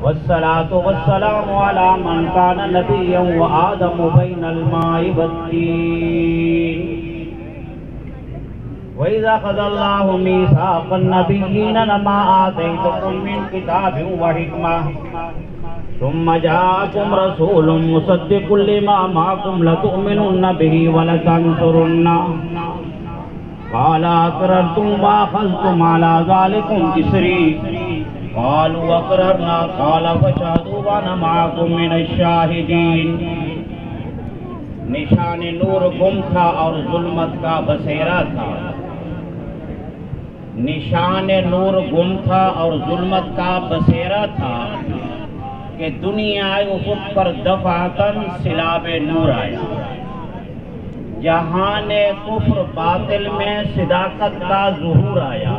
والصلاة والسلام على من كان نبيا وآدم بين الماء والطين وإذا أخذ الله ميثاق النبيين لما آتيتكم من كتاب وحكمة ثم جاءكم رسول مصدق لما معكم لتؤمنن به ولتنصرنه قال أقررتم وأخذتم على ذلكم إصري قالوا أقررنا قال فاشهدوا وأنا معكم من الشاهدين. نشان نور گم تھا اور ظلمت کا بسیرا تھا. نشان نور گم تھا اور ظلمت کا بسیرا تھا کہ دنیا افق پر دفعتاً سلاب نور آیا. جہان کفر باطل میں صداقت کا ظہور آیا.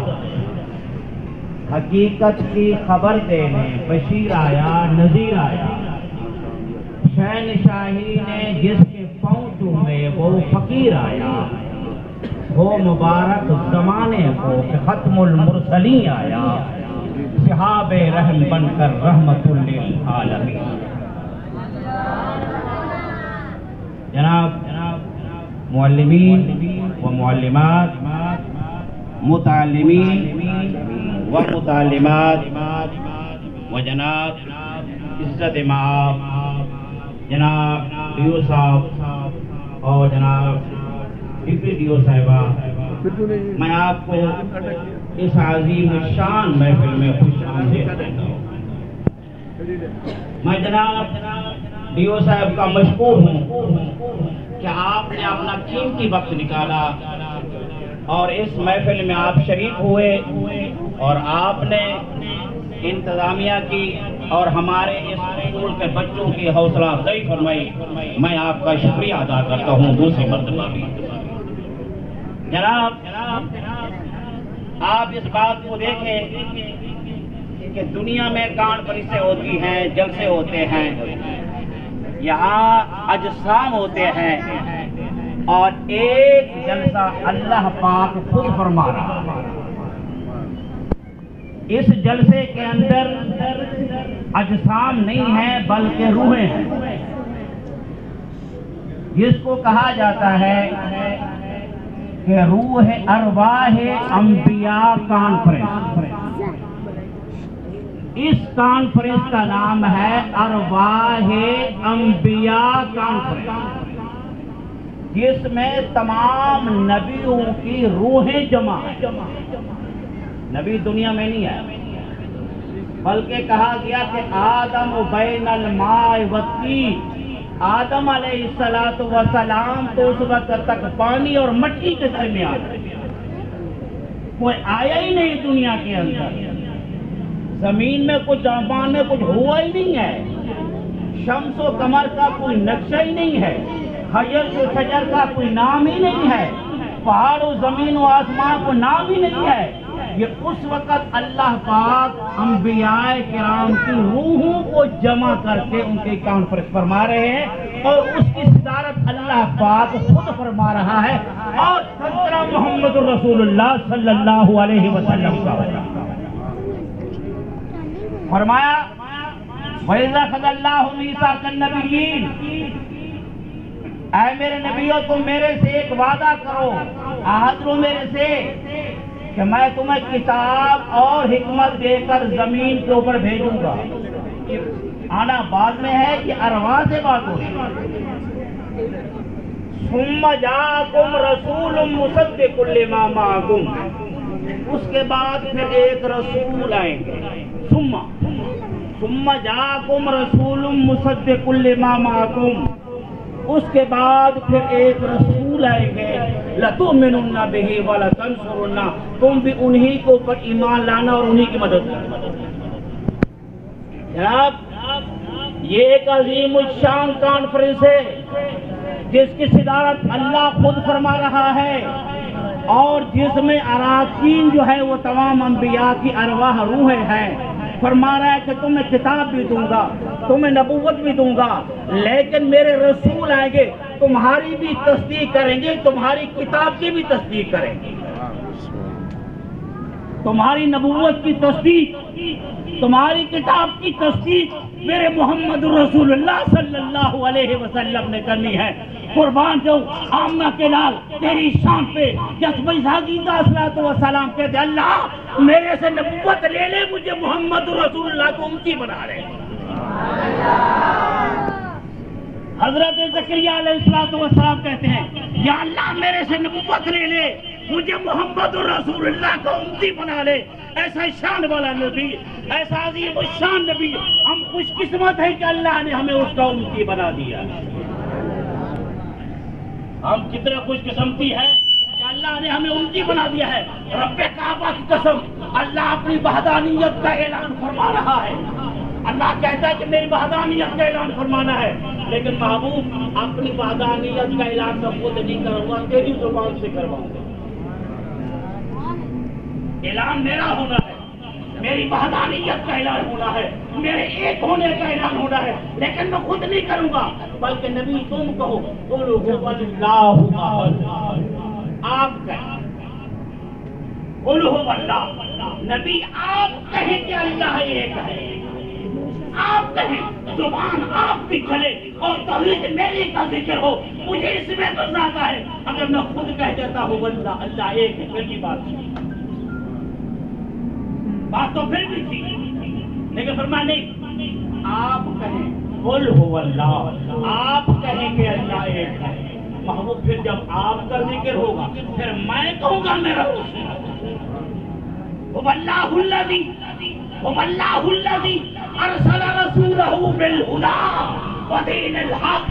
حقیقت کی خبر دینے بشیر آیا نذیر آیا. شہنشاہی نے جس کے پاؤں چومے وہ فقیر آیا. ہو مبارک زمانے کو کہ ختم المرسلین آیا. صحاب رحم بن کر رحمت للعالمین. جناب معلمین و معلمات، متعلمین و متعلمات و جناب عزت مآب جناب ڈیو صاحب اور جناب ڈپٹی ڈیو صاحبہ، میں آپ کو اس عظیم الشان محفل میں خوش آمدید کہتا ہوں. میں جناب ڈیو صاحب کا مشکور ہوں کہ آپ نے اپنا قیمتی وقت نکالا اور اس محفل میں آپ شریک ہوئے اور آپ نے انتظامیہ کی اور ہمارے اس اسکول کے بچوں کی حوصلہ افزائی فرمائی. میں آپ کا شکریہ ادا کرتا ہوں دوسری مرتبہ بھی. جناب آپ اس بات کو دیکھیں کہ دنیا میں کانفرنسیں ہوتی ہیں، جلسے ہوتے ہیں، یہاں اجسام ہوتے ہیں اور ایک جلسہ اللہ پاک خود فرما رہا ہے. اس جلسے کے اندر اجسام نہیں ہیں بلکہ روحیں ہیں، جس کو کہا جاتا ہے کہ روح ارواح انبیاء کانفرنس. اس کانفرنس کا نام ہے ارواح انبیاء کانفرنس، جس میں تمام نبیوں کی روحیں جمع ہیں. نبی دنیا میں نہیں ہے بلکہ کہا گیا کہ آدم بین الماء والطین. آدم علیہ السلام تو اس وقت تک پانی اور مٹی کے درمیان کوئی آیا ہی نہیں دنیا کے اندر. زمین میں کچھ آسمان میں کچھ ہوا ہی نہیں ہے. شمس و قمر کا کوئی نقشہ ہی نہیں ہے. حجر و شجر کا کوئی نام ہی نہیں ہے. پہاڑ و زمین و آسمان کو نام ہی نہیں ہے. یہ اس وقت اللہ پاک انبیاء کرام کی روحوں کو جمع کر کے ان کی کانفرنس فرما رہے ہیں اور اس کی صدارت اللہ پاک خود فرما رہا ہے. اور سیدنا محمد رسول اللہ صلی اللہ علیہ وسلم کا فرمایا وَإِذَا أَخَذَ اللَّهُ مِيثَاقَ النَّبِيِّينَ. اے میرے نبیوں تم میرے سے ایک وعدہ کرو، عہد لو میرے سے کہ میں تمہیں کتاب اور حکمت دے کر زمین کے اوپر بھیجوں گا. آنا بعد میں ہے کہ ارواح سے بات ہو. ثُمَّ جَاءَكُمْ رَسُولٌ مُصَدِّقٌ لِمَا مَعَكُمْ. اس کے بعد پھر ایک رسول آئیں گے. ثُمَّ جَاءَكُمْ رَسُولٌ مُصَدِّقٌ لِمَا مَعَكُمْ. اس کے بعد پھر ایک رسول آئیں گے لَتُؤْمِنُنَّ بِهِ وَلَتَنْصُرُنَّهُ. تم بھی انہی کو پر ایمان لانا اور انہی کی مدد کرنا. جناب یہ ایک عظیم الشان کانفرنس ہے جس کی صدارت اللہ خود فرما رہا ہے اور جس میں اراکین جو ہے وہ تمام انبیاء کی ارواح روحیں ہیں. فرما رہا ہے کہ تمہیں کتاب بھی دوں گا، تمہیں نبوت بھی دوں گا، لیکن میرے رسول آئیں گے تمہاری بھی تصدیق کریں گے، تمہاری کتاب کی بھی تصدیق کریں گے. تمہاری نبوت کی تصدیق، تمہاری کتاب کی تصدیق میرے محمد رسول اللہ صلی اللہ علیہ وسلم نے کرنی ہے۔ قربان جو آمنہ کے لال تیری شان پہ جذبہ حقیقہ صلاۃ والسلام کہتے اللہ میرے سے نبوت لے لے، مجھے محمد رسول اللہ کو امتی بنا لے۔ حضرت زکریہ علیہ السلام کہتے ہیں یا اللہ میرے سے نبوت لے لے، مجھے محمد رسول اللہ کو امتی بنا لے۔ ایسا شان والا نبی، ایسا عظیم الشان نبی، ہم خوش قسمت ہیں کہ اللہ نے ہمیں اس کا امتی بنا دیا۔ ہم کتنا خوش قسمتی ہے کہ اللہ نے ہمیں امتی بنا دیا ہے۔ رب کعبہ کی قسم، اللہ اپنی وحدانیت کا اعلان فرما رہا ہے۔ اللہ کہتا ہے کہ میری وحدانیت کا اعلان فرمانا ہے، لیکن محبوب اپنی وحدانیت کا اعلان تو خود نہیں کروں گا، تیری زبان سے کرواؤں گا۔ اعلان میرا ہونا ہے، میری وحدانیت کا اعلان ہونا ہے، میرے ایک ہونے کا اعلان ہونا ہے، لیکن میں خود نہیں کروں گا، بلکہ نبی تم کہو قولوا هو اللہ احد، آپ کہیں قولوا هو اللہ، نبی آپ کہیں کہ اللہ ایک ہے، آپ کہیں، زبان آپ کی چلے اور توحید میری کا ذکر ہو، مجھے اس میں تو زیادہ ہے۔ اگر میں خود کہہ دیتا ہوں اللہ اللہ ایک ہے، پھر کی بات تو پھر بھی تھی، لیکن فرمایا نہیں، آپ کہیں قل هو اللہ، آپ کہیں کہ اللہ ایک ہے۔ محبوب پھر جب آپ کا ذکر ہوگا پھر میں کہوں گا میرا هو اللہ الذی هو اللہ الذی ارسل رسولہ بالہدی ودین الحق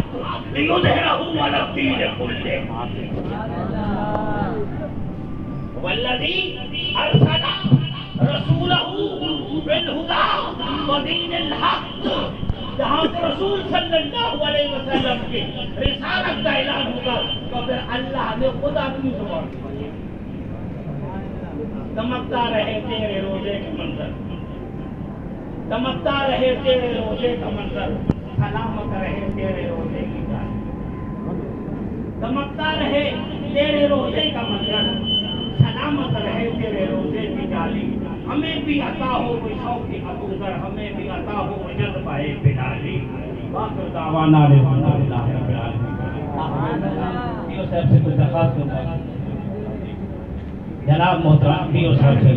لیظہرہ علی الدین کلہ، هو الذی ارسل رسولہ بالہدی ودین الحق، جہاں رسول صلی اللہ علیہ وسلم کی رسالت کا اعلان ہوگا تو پھر اللہ نے خود اپنی زبان دمکتا رہے تیرے روزے کا منظر، دمکتا رہے تیرے روزے کا منظر، سلامت رہے تیرے روزے کی جان، دمکتا رہے تیرے روزے کا منظر، سلامت رہے تیرے روزے کی جالی، ہمیں بھی عطا ہو وہ شوق ابوذر، ہمیں بھی عطا ہو وہ جذبہ بلالی۔ باقر دعوانا الحمدللہ رب العالمین۔ دیو صاحب سے کچھ درخواست ہوگا، جناب محترم دیو صاحب سے